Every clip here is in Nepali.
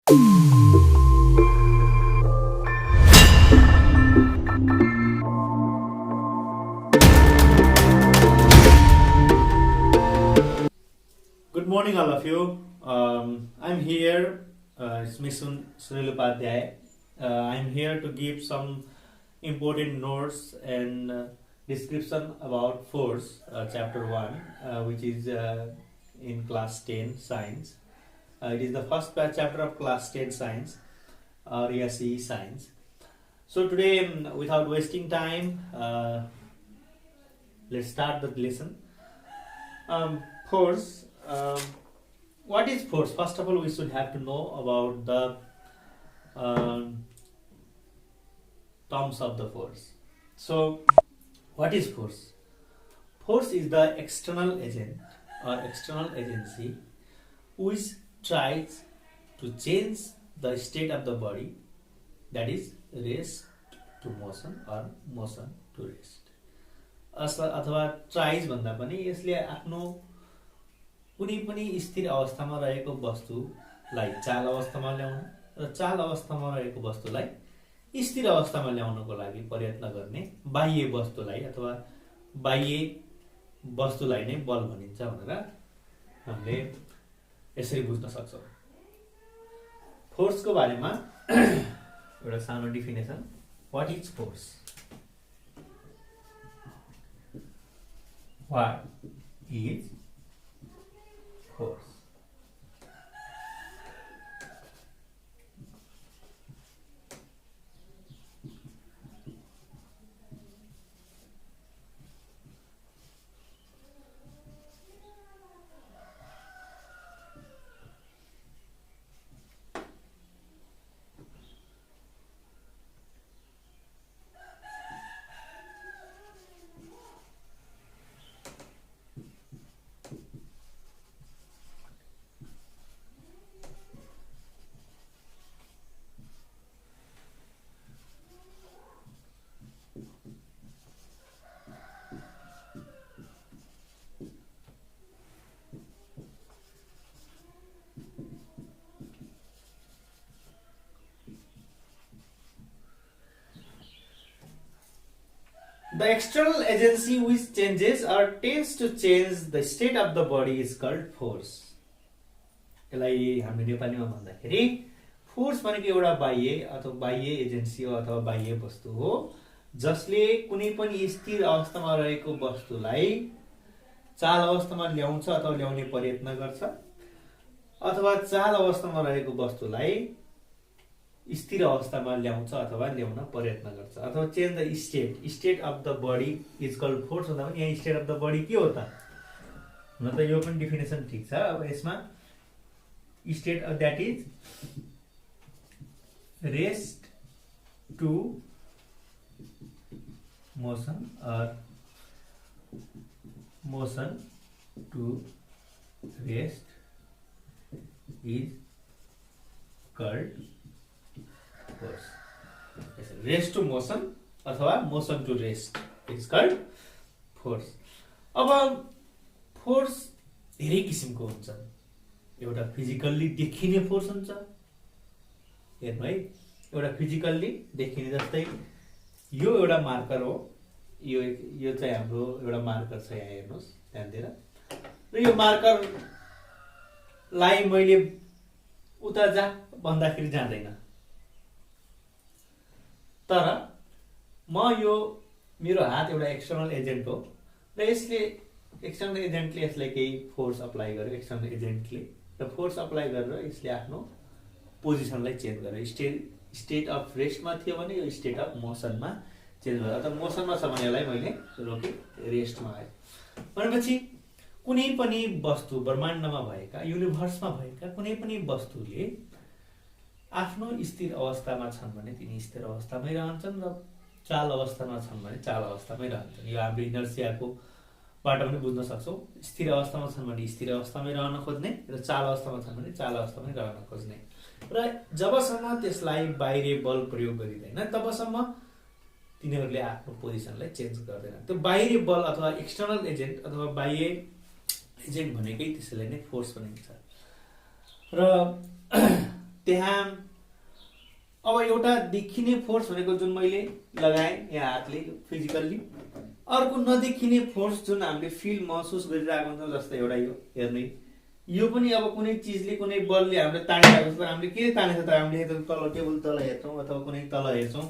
Good morning, all of you. I'm here. It's me Sunil Upadhyay. I'm here to give some important notes and description about force, chapter 1, which is in class 10 science. It is the first chapter of class 10 science, or CE science. So today, without wasting time, let's start the lesson. Force. What is force? First of all, we should have to know about the terms of the force. So, what is force? Force is the external agent or external agency which tries to change the state of the body, that is rest to motion or motion to rest. अथवा ट्राइज भन्दा पनि यसले आफ्नो कुनै पनि स्थिर अवस्थामा रहेको वस्तुलाई चाल अवस्थामा ल्याउन र चाल अवस्थामा रहेको वस्तुलाई स्थिर अवस्थामा ल्याउनको लागि प्रयत्न गर्ने बाह्य वस्तुलाई अथवा बाह्य वस्तुलाई नै बल भनिन्छ भनेर हामीले यसरी बुझ्न सक्छौँ। फोर्सको बारेमा एउटा सानो definition, what is force? What is force? The external agency which changes or tends to change the state of the body is called force. यसलाई हामीले नेपालीमा भन्दाखेरि फोर्स भनेको एउटा बाह्य अथवा बाह्य एजेन्सी हो अथवा बाह्य वस्तु हो जसले कुनै पनि स्थिर अवस्थामा रहेको वस्तुलाई चाल अवस्थामा ल्याउँछ अथवा ल्याउने प्रयत्न गर्छ अथवा चाल अवस्थामा रहेको वस्तुलाई स्थिर अवस्थामा ल्याउँछ अथवा ल्याउन प्रयत्न गर्छ अथवा change the state of the body is called force भन्दा पनि यहाँ स्टेट अफ द बडी के हो त? हुन त यो पनि डेफिनेसन ठिक छ। अब यसमा state of that is rest to motion और motion to rest is called force. Rest to motion अथवा motion to rest is called force. अब फोर्स धेरै किसिमको हुन्छ। एउटा फिजिकल्ली देखिने फोर्स हुन्छ, हेर्नु है, एउटा फिजिकल्ली देखिने जस्तै यो एउटा मार्कर हो, यो चाहिँ हाम्रो एउटा मार्कर छ, यहाँ हेर्नुहोस् ध्यान दिएर। र यो मार्करलाई मैले उता जा भन्दाखेरि जाँदैन, तर यो मेरो हात एउटा एक्सटर्नल एजेन्ट हो र यसले एक्सटर्नल एजेन्टले यसलाई केही फोर्स अप्लाई गर्यो, एक्सटर्नल एजेन्टले र फोर्स अप्लाई गरेर यसले आफ्नो पोजिसनलाई चेन्ज गर्यो। स्टेट अफ रेस्टमा थियो भने यो स्टेट अफ मोसनमा चेन्ज भयो, अथवा मोसनमा छ भने यसलाई मैले रोके रेस्टमा आयो भनेपछि कुनै पनि वस्तु ब्रह्माण्डमा भएका, युनिभर्समा भएका कुनै पनि वस्तुले आफ्नो स्थिर अवस्थामा छन् भने तिनी स्थिर अवस्थामै रहन्छन् र चाल अवस्थामा छन् भने चाल अवस्थामै रहन्छन्। यो हाम्रो इनर्सियाको बाट पनि बुझ्न सक्छौँ। स्थिर अवस्थामा छन् भने स्थिर अवस्थामै रहन खोज्ने र चाल अवस्थामा छन् भने चाल अवस्थामै रहन खोज्ने र जबसम्म त्यसलाई बाहिरी बल प्रयोग गरिँदैन तबसम्म तिनीहरूले आफ्नो पोजिसनलाई चेन्ज गर्दैन। त्यो बाहिरी बल अथवा एक्सटर्नल एजेन्ट अथवा बाह्य एजेन्ट भनेकै त्यसैलाई नै फोर्स भनिन्छ। र त्यहाँ अब एउटा देखिने फोर्स भनेको जुन मैले लगाएँ यहाँ हातले फिजिकल्ली, अर्को नदेखिने फोर्स जुन हामीले फिल महसुस गरिरहेको हुन्छौँ, जस्तै एउटा यो हेर्ने, यो पनि अब कुनै चिजले कुनै बलले हामीले तानिरहेको छ, हामीले के तानेको छ त, हामीले तल टेबल तल हेर्छौँ अथवा कुनै तल हेर्छौँ,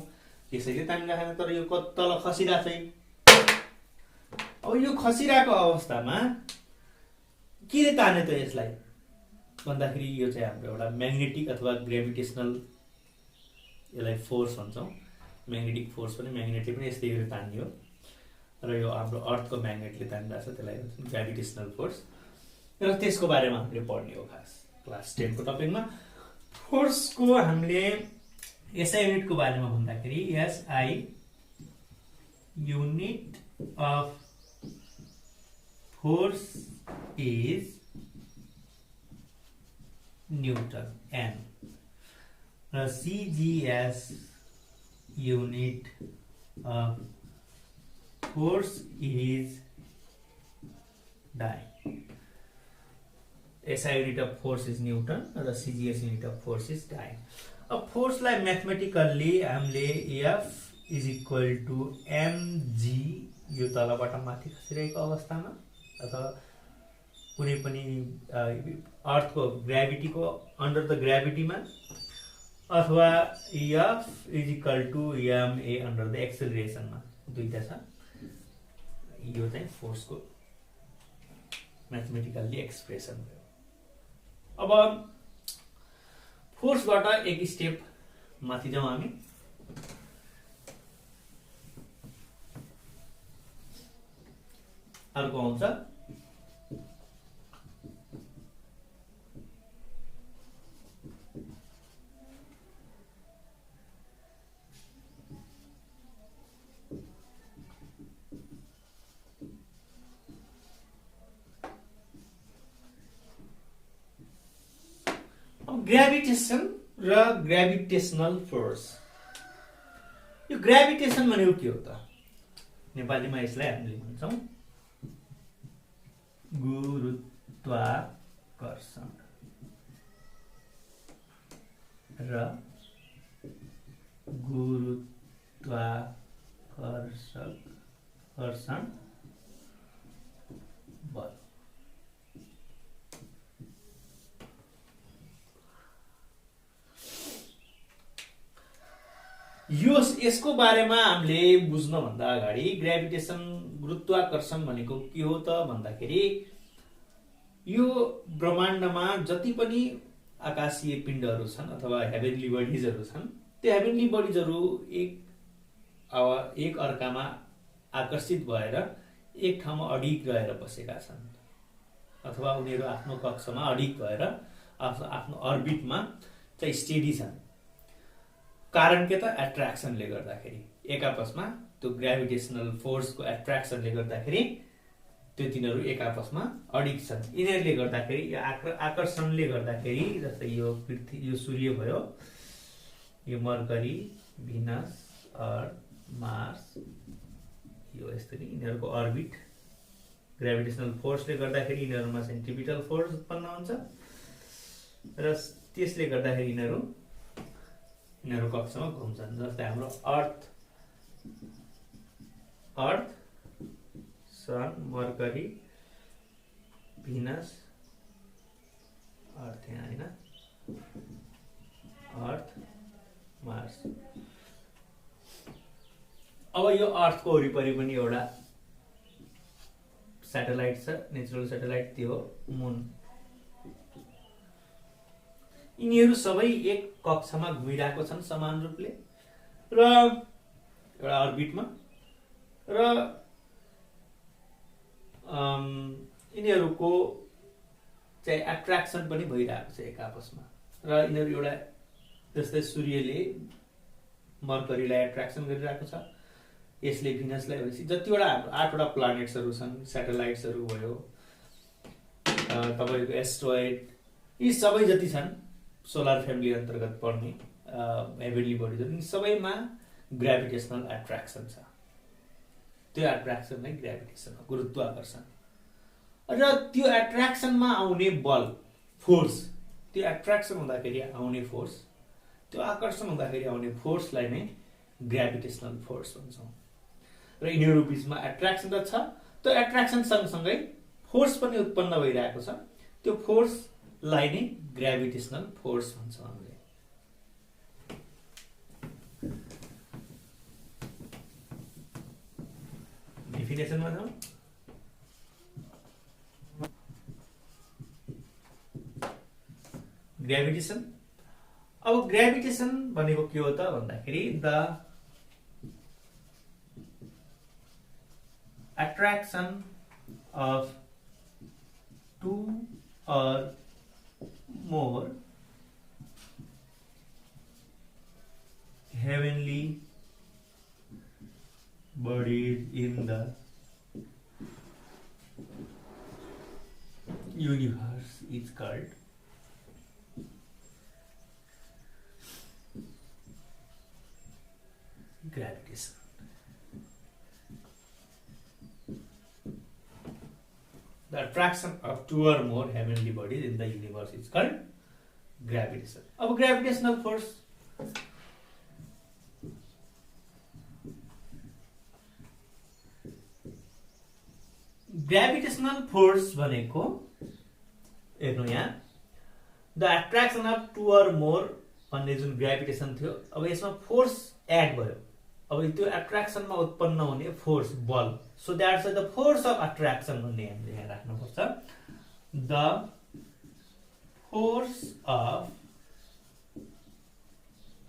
त्यसैले तानिरहेको छ, तर यो तल खसिरहेको छ। अब यो खसिरहेको अवस्थामा के ताने त यसलाई भन्दाखेरि यो चाहिँ हाम्रो एउटा म्याग्नेटिक अथवा ग्रेभिटेसनल, यसलाई फोर्स भन्छौँ। म्याग्नेटिक फोर्स पनि, म्याग्नेटले पनि यस्तै गरी तान्यो र यो हाम्रो अर्थको म्याग्नेटले तानिरहेको छ, त्यसलाई भन्छौँ ग्रेभिटेसनल फोर्स। र त्यसको बारेमा हामीले पढ्ने हो खास क्लास 10 को टपिकमा। फोर्सको हामीले एसआई युनिटको बारेमा भन्दाखेरि SI unit of force is newton N, र CGS unit of force is dyne. SI unit of force is Newton र CGS unit of force is dyne. अब फोर्सलाई म्याथमेटिकल्ली हामीले F is equal to mg, यो तलबाट माथि खसिरहेको अवस्थामा अथवा कुनै पनि अर्थको ग्राभिटीको अन्डर द ग्राभिटीमा, अथवा F is equal to ma under the एक्सेलरेसनमा, दुईटा छ। यो चाहिँ फोर्सको म्याथमेटिकल्ली एक्सप्रेसन भयो। अब फोर्सबाट एक स्टेप माथि जाउँ हामी। अर्को आउँछ ग्रेभिटेसन र ग्रेभिटेसनल फोर्स। यो ग्रेभिटेसन भनेको के हो त? नेपालीमा यसलाई हामीले भन्छौँ गुरुत्वाकर्षण र गुरुत्वाकर्षण बल। यसको बारेमा हामीले बुझ्नुभन्दा अगाडि ग्रेभिटेसन, गुरुत्वाकर्षण भनेको के हो त भन्दाखेरि, यो ब्रह्माण्डमा जति पनि आकाशीय पिण्डहरू छन् अथवा हेभेनली बडिजहरू छन्, त्यो हेभेनली बडिजहरू एक अर्कामा आकर्षित भएर एक ठाउँमा अडिग रहेर बसेका छन्, अथवा उनीहरू आफ्नो कक्षमा अडिग भएर आफ्नो अर्बिटमा चाहिँ स्टेडी छन्। कारण के त? एट्र्याक्सनले गर्दाखेरि, एक आपसमा त्यो ग्रेभिटेसनल फोर्सको एट्र्याक्सनले गर्दाखेरि त्यो तिनीहरू एक आपसमा अडिग छन्। यिनीहरूले गर्दाखेरि, यो आकर्षणले गर्दाखेरि, जस्तै यो पृथ्वी, यो सूर्य भयो, यो मर्करी, भिनस, अर्थ, मार्स, यो यस्तरी यिनीहरूको अर्बिट ग्रेभिटेसनल फोर्सले गर्दाखेरि यिनीहरूमा सेन्ट्रिपिटल फोर्स उत्पन्न हुन्छ र त्यसले गर्दाखेरि यिनीहरू कक्षमा घुम्छन्। जस्तै हाम्रो अर्थ, सन, मर्करी, भिनस, अर्थ यहाँ होइन, अर्थ, मार्स। अब यो अर्थको वरिपरि पनि एउटा स्याटेलाइट छ, नेचुरल स्याटेलाइट, त्यो हो मुन। यिनीहरू सबै एक कक्षमा घुमिरहेको छन् समान रूपले र एउटा अर्बिटमा, र यिनीहरूको चाहिँ एट्र्याक्सन पनि भइरहेको छ एक आपसमा। र यिनीहरू एउटा, जस्तै सूर्यले मर्करीलाई एट्र्याक्सन गरिरहेको छ, यसले भिनसलाई, भनेपछि जतिवटा हाम्रो 8वटा प्लानेट्सहरू छन्, स्याटेलाइट्सहरू भयो, तपाईँको एस्ट्रोइड, यी सबै जति छन् सोलर फ्यामिली अन्तर्गत पर्ने हेभेनली बडिजहरू, सबैमा ग्रेभिटेसनल एट्र्याक्सन छ। त्यो एट्र्याक्सन नै ग्रेभिटेसन हो, गुरुत्वाकर्षण। र त्यो एट्र्याक्सनमा आउने बल, फोर्स, त्यो एट्र्याक्सन हुँदाखेरि आउने फोर्स, त्यो आकर्षण हुँदाखेरि आउने फोर्सलाई नै ग्राभिटेसनल फोर्स भन्छौँ। र यिनीहरू बिचमा एट्र्याक्सन त छ, त्यो एट्र्याक्सन सँगसँगै फोर्स पनि उत्पन्न भइरहेको छ, त्यो फोर्सलाई नै ग्राभिटेसनल फोर्स भन्छौँ हामीले। डेफिनेसनमा जाउँ। ग्राभिटेसन। अब ग्राभिटेसन भनेको के हो त भन्दाखेरि the attraction of two or more heavenly bodies in the universe is called gravitation. The attraction of two or more heavenly bodies in the universe is called gravitation. अब gravitational force भनेको हेर्नु यहाँ the attraction of two or more भन्ने जुन ग्राभिटेसन थियो, अब यसमा फोर्स एड भयो। अब त्यो एट्र्याक्सनमा उत्पन्न हुने फोर्स बल, so that's the force of attraction भन्ने हामीले यहाँ राख्नुपर्छ। The force of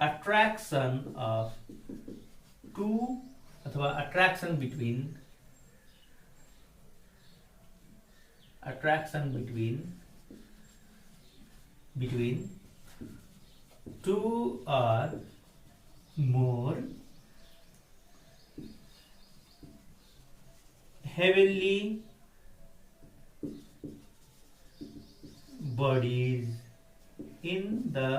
attraction of two अथवा एट्र्याक्सन between two or more heavenly bodies in the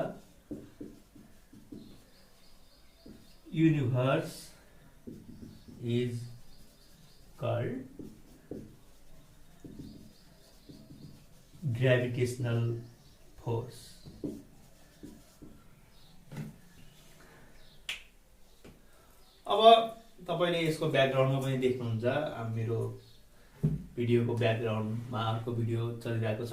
universe is called gravitational force. अब तपाईले यसको ब्याकग्राउन्डमा पनि देख्नुहुन्छ, मेरो भिडियोको ब्याकग्राउन्डमा अर्को भिडियो चलिरहेको छ,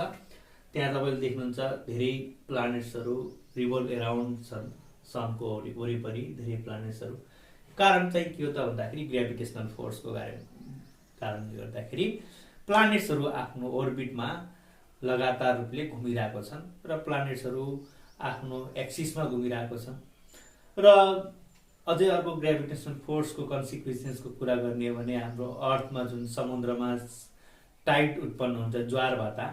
त्यहाँ तपाईले देख्नुहुन्छ धेरै प्लानेट्सहरू रिभल्भ एराउन्ड छन् सनको वरिपरि धेरै प्लानेट्सहरू। कारण चाहिँ के हो त भन्दाखेरि ग्राभिटेसनल फोर्सको कारणले गर्दाखेरि प्लानेट्सहरू आफ्नो ओर्बिटमा लगातार रूपले घुमिरहेको छन् र प्लानेट्सहरू आफ्नो एक्सिसमा घुमिरहेको छन्। र अझै अर्को ग्राभिटेसनल फोर्सको कन्सिक्वेन्सेसको कुरा गर्ने हो भने हाम्रो अर्थमा जुन समुद्रमा टाइड उत्पन्न हुन्छ, ज्वारभाटा,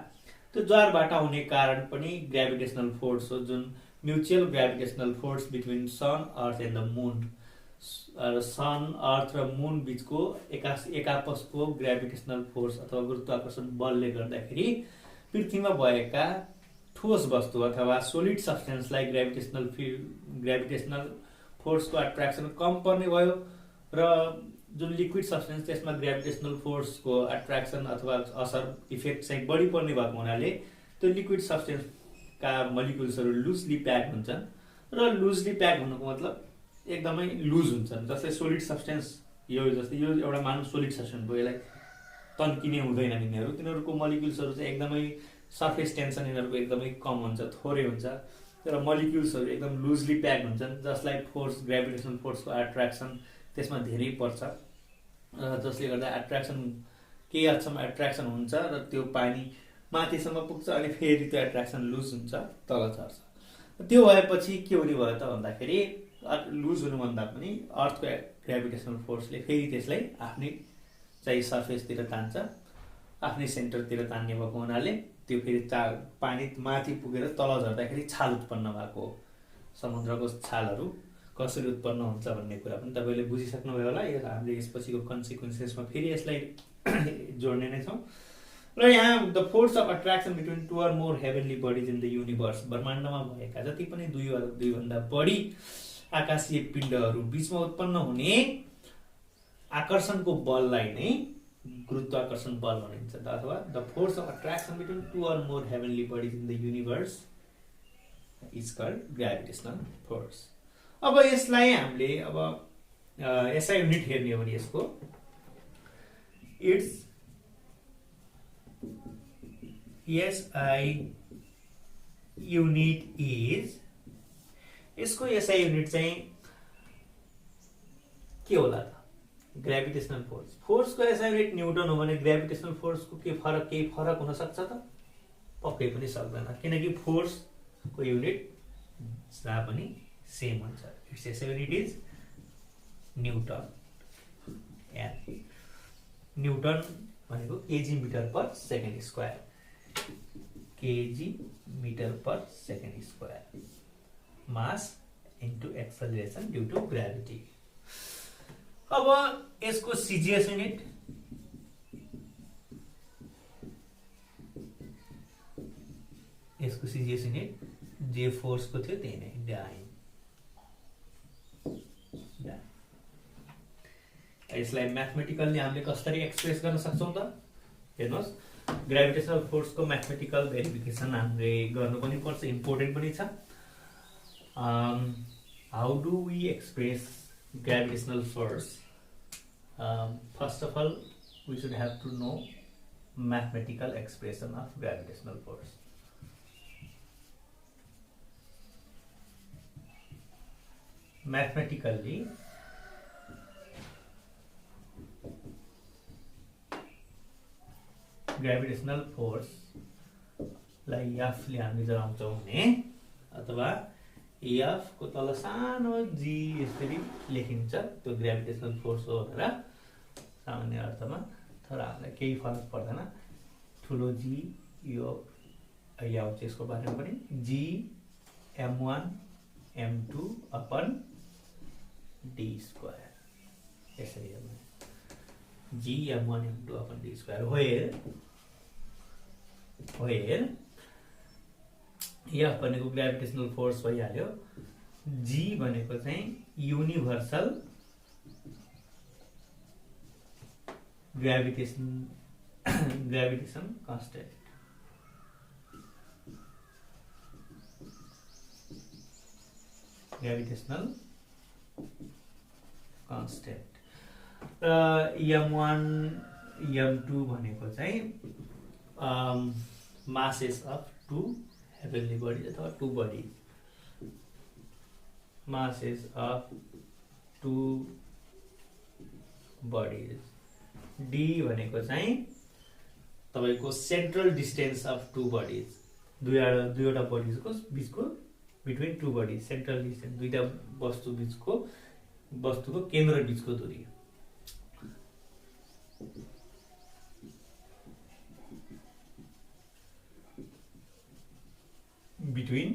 त्यो ज्वारभाटा हुने कारण पनि ग्राभिटेसनल फोर्स हो, जुन mutual gravitational force between sun earth and the moon. Sun earth र मुन बिचको एकापसको ग्राभिटेसनल फोर्स अथवा गुरुत्वाकर्षण बलले गर्दाखेरि पृथ्वीमा भएका ठोस वस्तु अथवा सोलिड सब्सटेन्सलाई ग्राभिटेसनल फोर्सको एट्र्याक्सन कम पर्ने भयो र जुन लिक्विड सब्सटेन्स त्यसमा ग्राभिटेसनल फोर्सको एट्र्याक्सन अथवा असर इफेक्ट चाहिँ बढी पर्ने भएको हुनाले त्यो लिक्विड सब्सटेन्सका मलिक्युल्सहरू लुजली प्याक हुन्छन्। र लुजली प्याक हुनुको मतलब एकदमै लुज हुन्छन्। जस्तै सोलिड सब्सटेन्स यो जस्तै यो एउटा मानव सोलिड सब्सटेन्स भयो, यसलाई तन्किने हुँदैन यिनीहरू, तिनीहरूको मलिक्युल्सहरू चाहिँ एकदमै सर्फेस टेन्सन यिनीहरूको एकदमै कम हुन्छ, थोरै हुन्छ, तर मलिक्युल्सहरू एकदम लुजली प्याक हुन्छन्, जसलाई फोर्स ग्राभिटेसनल फोर्सको एट्र्याक्सन त्यसमा धेरै पर्छ, जसले गर्दा एट्र्याक्सन केही हदसम्म एट्र्याक्सन हुन्छ र त्यो पानी माथिसम्म पुग्छ अनि फेरि त्यो एट्र्याक्सन लुज हुन्छ, तल झर्छ। त्यो भएपछि के हुने भयो त भन्दाखेरि लुज हुनुभन्दा पनि अर्थको ग्राभिटेसनल फोर्सले फेरि त्यसलाई आफ्नै चाहिँ सर्फेसतिर तान्छ, आफ्नै सेन्टरतिर तान्ने भएको हुनाले त्यो फेरि पानी माथि पुगेर तल झर्दाखेरि छाल उत्पन्न भएको, समुद्रको छालहरू कसरी उत्पन्न हुन्छ भन्ने कुरा पनि तपाईँले बुझिसक्नुभयो होला। यो हामीले यसपछिको कन्सिक्वेन्सेसमा फेरि यसलाई जोड्ने नै छौँ। र यहाँ the force of attraction between two or more heavenly bodies in the universe, ब्रह्माण्डमा भएका जति पनि दुईभन्दा बढी आकाशीय पिण्डहरू बीचमा उत्पन्न हुने आकर्षणको बललाई नै गुरुत्वाकर्षण बल भनिन्छ, अथवा the force of attraction between two or more heavenly bodies in the universe is called gravitational force. अब यसलाई हामीले अब एसआई युनिट हेर्ने हो भने यसको इट्स एसआई युनिट इज, यसको एसआई युनिट चाहिँ के होला त? Gravitational force. फोर्सको एसआई युनिट न्युटन हो भने ग्रेभिटेसनल फोर्सको केही फरक हुन सक्छ त? पक्कै पनि सक्दैन, किनकि फोर्सको युनिट जहाँ पनि सेम हुन्छ। Its SI unit is newton. N newton भनेको KG metre per second square, KG metre per second square, mass into acceleration due to gravity. अब यसको सिजिएस युनिट जे फोर्सको थियो त्यही नै, डाइन। यसलाई म्याथमेटिकल्ली हामीले कसरी एक्सप्रेस गर्न सक्छौँ त? हेर्नुहोस्, ग्रेभिटेसनल फोर्सको म्याथमेटिकल भेरिफिकेसन हामीले गर्नु पनि पर्छ, इम्पोर्टेन्ट पनि छ। How do we express gravitational force? First of all, we should have to know mathematical expression of gravitational force. Mathematically, gravitational force लाई F ले हामी जनाउँछौँ भने, अथवा एफ को तल सानो जी यसरी लेखिन्छ, त्यो ग्रेभिटेसनल फोर्स हो भनेर सामान्य अर्थमा। तर हामीलाई केही फरक पर्दैन, ठुलो जी यो आउँछ यसको बारेमा पनि, जी m1 m2 upon D square, यसरी G m1 m2 upon D square, where F भनेको ग्रेभिटेसनल फोर्स भइहाल्यो, जी भनेको चाहिँ universal gravitation constant. Gravitational constant र m1 m2 भनेको चाहिँ masses of two heavenly body अथवा two body, masses of two bodies। D भनेको चाहिँ तपाईको central distance of two bodies, दुईवटा बडिजको बीचको, between two bodies, central distance, दुईटा वस्तुको केन्द्र बीचको दूरी। Between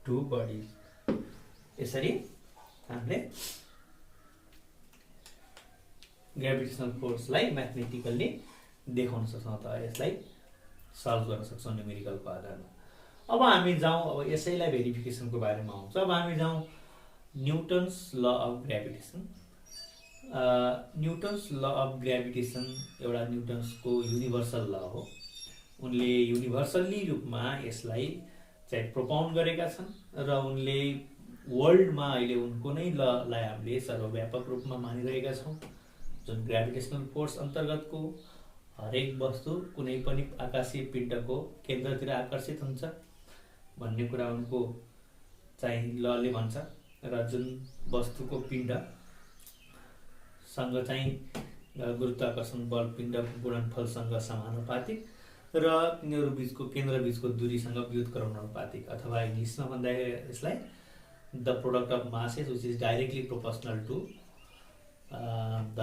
two bodies. यसरी हामीले ग्रेभिटेसनल फोर्सलाई म्याथमेटिकल्ली देखाउन सक्छौँ, त यसलाई सल्भ गर्न सक्छौँ न्युमेरिकलको आधारमा। अब हामी जाउँ, अब यसैलाई भेरिफिकेसनको बारेमा आउँछ। अब हामी जाउँ Newton's law of gravitation. Newton's law of gravitation एउटा न्युटन्सको युनिभर्सल ल हो। उनले युनिभर्सल्ली रूपमा यसलाई चाहिँ प्रोपाउन्ड गरेका छन् र उनले वर्ल्डमा अहिले उनको नै ललाई हामीले सर्वव्यापक रूपमा मानिरहेका छौँ, जुन ग्रेभिटेसनल फोर्स अन्तर्गतको हरेक वस्तु कुनै पनि आकाशीय पिण्डको केन्द्रतिर आकर्षित हुन्छ भन्ने कुरा उनको चाहिँ लले भन्छ, र जुन वस्तुको पिण्डसँग चाहिँ गुरुत्वाकर्षण बल पिण्डको गुणनफलसँग समानुपातिक र तिनीहरू बीचको केन्द्र बीचको दूरीसँग व्युत्क्रमणानुपातिक, अथवा इङ्ग्लिसमा भन्दाखेरि यसलाई the product of masses which is directly proportional to the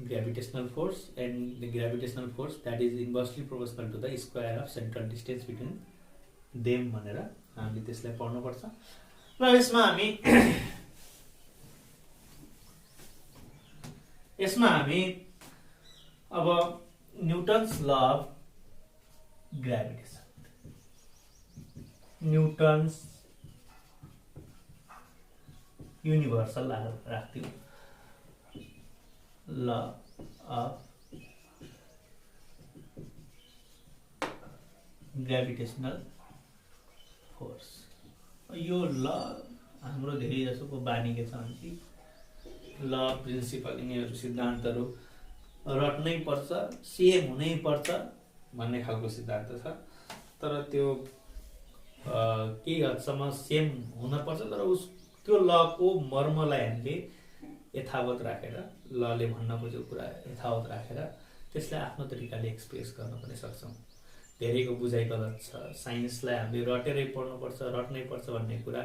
gravitational force, and the gravitational force that is inversely proportional to the square of central distance between them भनेर हामीले त्यसलाई पढ्नु पर्छ। र यसमा हामी अब Newton's law of gravitation, Newton's universal राख्थ्यौँ, ल अफ ग्राभिटेसनल फोर्स। यो ल हाम्रो धेरै जसोको बानी के छ भने ल प्रिन्सिपल यिनीहरू सिद्धान्तहरू रट्नै पर्छ, सेम हुनै पर्छ भन्ने खालको सिद्धान्त छ। तर त्यो केही हदसम्म सेम हुनपर्छ, तर त्यो लको मर्मलाई हामीले यथावत राखेर, लले भन्न खोजेको कुरा यथावत राखेर त्यसलाई आफ्नो तरिकाले एक्सप्रेस गर्न पनि सक्छौँ। धेरैको बुझाइ गलत छ, साइन्सलाई हामीले रटेरै पढ्नुपर्छ, रट्नै पर्छ भन्ने कुरा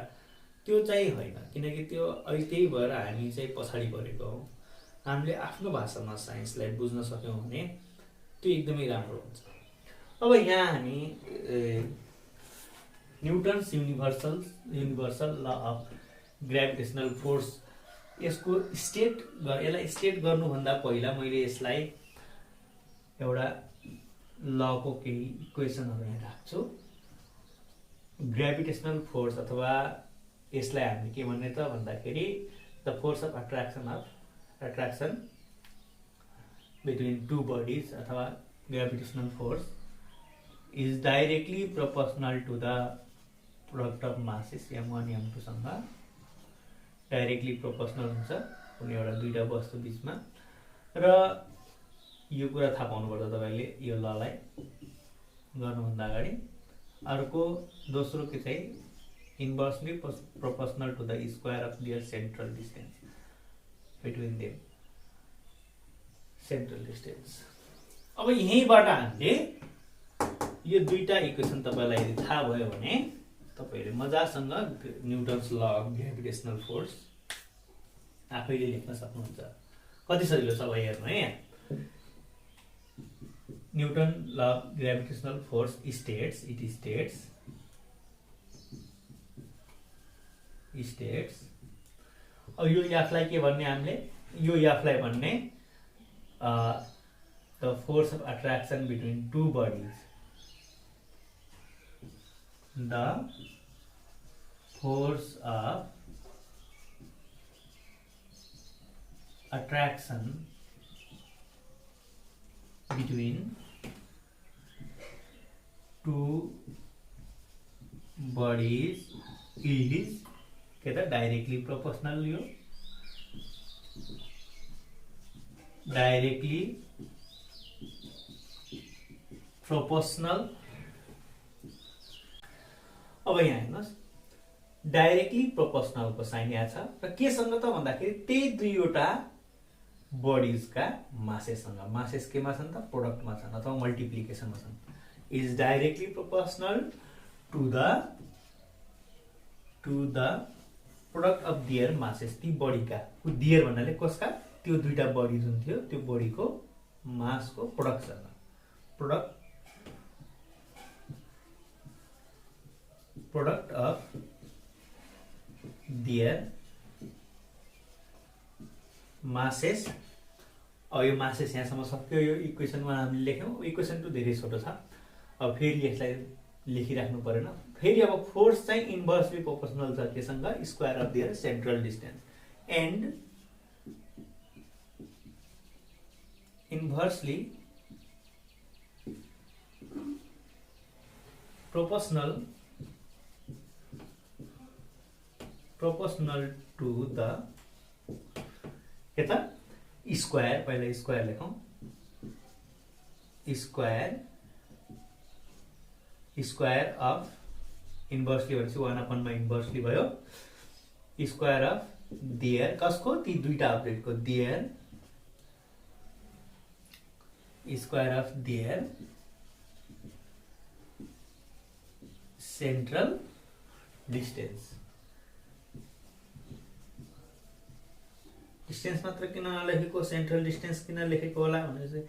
त्यो चाहिँ होइन। किनकि त्यो अहिले त्यही भएर हामी चाहिँ पछाडि परेको हौँ। हामीले आफ्नो भाषामा साइन्सलाई बुझ्न सक्यौँ भने त्यो एकदमै राम्रो हुन्छ। अब यहाँ हामी न्युटन्स युनिभर्सल ल अफ ग्राभिटेसनल फोर्स यसलाई स्टेट गर्नुभन्दा पहिला मैले यसलाई एउटा लको केही इक्वेसनहरू यहाँ राख्छु। ग्राभिटेसनल फोर्स अथवा यसलाई हामी के भन्ने त भन्दाखेरि the force of attraction between two bodies अथवा gravitational force is directly proportional to the product of masses m1 m2 सँग डाइरेक्टली प्रोपोर्सनल हुन्छ कुनै एउटा दुईटा वस्तु बिचमा। र यो कुरा थाहा पाउनुपर्छ तपाईले यो ललाई गर्नुभन्दा अगाडि। अर्को दोस्रो के चाहिँ inversely proportional to the square of their central distance between them, central distance. अब यहीँबाट हामीले यो दुईटा इक्वेसन तपाईलाई यदि थाहा भयो भने तपाईले मजासँग Newton's law of gravitational force आफैले लेख्न सक्नुहुन्छ। कति सजिलो छ अब हेर्नु है। न्युटन ल अफ ग्राभिटेसनल फोर्स स्टेट्स अब यो याफलाई के भन्ने हामीले, यो याफलाई भन्ने the force of attraction between two bodies, the force of attraction between two bodies is के त डाइरेक्टली प्रोपोर्सनल। यो डाइरेक्टली प्रोपोर्सनल। अब यहाँ हेर्नुहोस् डाइरेक्टली प्रोपोर्सनलको साइन यहाँ छ र केसँग त भन्दाखेरि त्यही दुईवटा बडिजका मासेससँग, मासेस केमा छन् त प्रोडक्टमा छन् अथवा मल्टिप्लिकेसनमा छन्। Is directly proportional to the product of their masses, ती बडीका, दियर भन्नाले कसका, त्यो दुईटा बडी जुन थियो त्यो बडीको मासको प्रोडक्टसँग, प्रोडक्ट अफ दियर मासेस। अब यो मासेस यहाँसम्म सक्यो। यो इक्वेसनमा हामीले लेख्यौँ। इक्वेसन 2 धेरै छोटो छ। अब फेरि यसलाई लेखिराख्नु परेन। फेरि अब फोर्स चाहिँ इन्भर्सली प्रोपोर्सनल छ केसँग, square of their central distance and inversely proportional to the के त स्क्वायर, पहिला स्क्वायर लेखौं, स्क्वायर अफ इन्भर्सली भनेपछि 1/, इन्भर्सली भयो स्क्वायर अफ दियर, कसको, ती दुईटा अपडेटको, their square of their central distance. Distance मात्र किन नलेखेको, सेन्ट्रल डिस्टेन्स किन लेखेको होला भनेपछि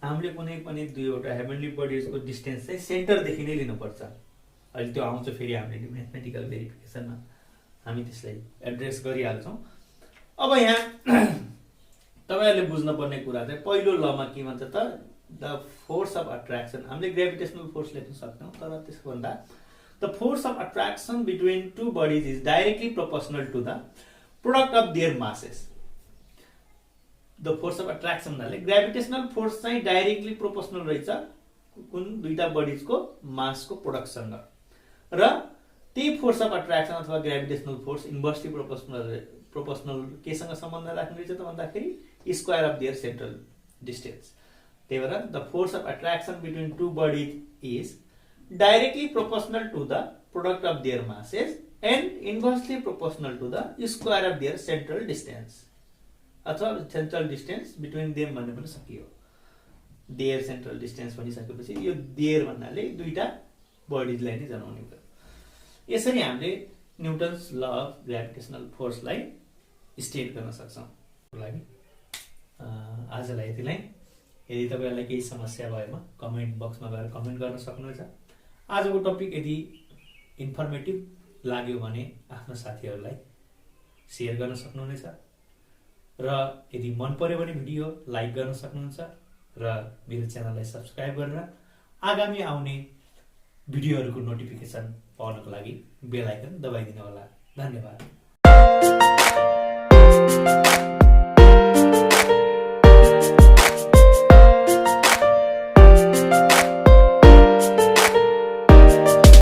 हामीले कुनै पनि दुईवटा हेभनली बडिजको डिस्टेन्स चाहिँ सेन्टरदेखि नै लिनुपर्छ। अहिले त्यो आउँछ फेरि हामीले म्याथमेटिकल भेरिफिकेसनमा हामी त्यसलाई एड्रेस गरिहाल्छौँ। अब यहाँ तपाईहरुले बुझ्नुपर्ने कुरा चाहिँ पहिलो लमा के भन्छ त, द फोर्स अफ अट्र्याक्सन। हामीले ग्रेभिटेसनल फोर्स लेख्न सक्छौँ, तर त्यसभन्दा the force of attraction between two bodies is directly proportional to the product of their masses. The force of attraction भन्नाले ग्रेभिटेसनल फोर्स चाहिँ डाइरेक्टली प्रोपोर्सनल रहेछ कुन दुईटा बडिजको मासको प्रोडक्टसँग र त्यही फोर्स अफ अट्र्याक्सन अथवा ग्राभिटेसनल फोर्स इन्भर्सली प्रोपोर्सनल केसँग सम्बन्ध राख्ने रहेछ त भन्दाखेरि square of their central distance. त्यही भएर the force of attraction between two bodies is directly proportional to the product of their masses and inversely proportional to the square of their central distance अथवा सेन्ट्रल डिस्टेन्स बिट्विन देम भन्ने पनि सकियो। देयर सेन्ट्रल डिस्टेन्स भनिसकेपछि यो देयर भन्नाले दुईटा बडिजलाई नै जनाउने भयो। यसरी हामीले Newton's law of gravitational फोर्सलाई state गर्न सक्छौँ। लागि आजलाई यति नै। यदि तपाईँहरूलाई केही समस्या भएमा कमेन्ट बक्समा गएर कमेन्ट गर्न सक्नुहुन्छ। आजको टपिक यदि इन्फर्मेटिभ लाग्यो भने आफ्नो साथीहरूलाई सेयर गर्न सक्नुहुनेछ र यदि मन पर्यो भने भिडियो लाइक गर्न सक्नुहुन्छ र मेरो च्यानललाई सब्स्क्राइब गरेर आगामी आउने भिडियोहरूको नोटिफिकेसन पाउनको लागि बेल आइकन दबाइदिनु होला। धन्यवाद।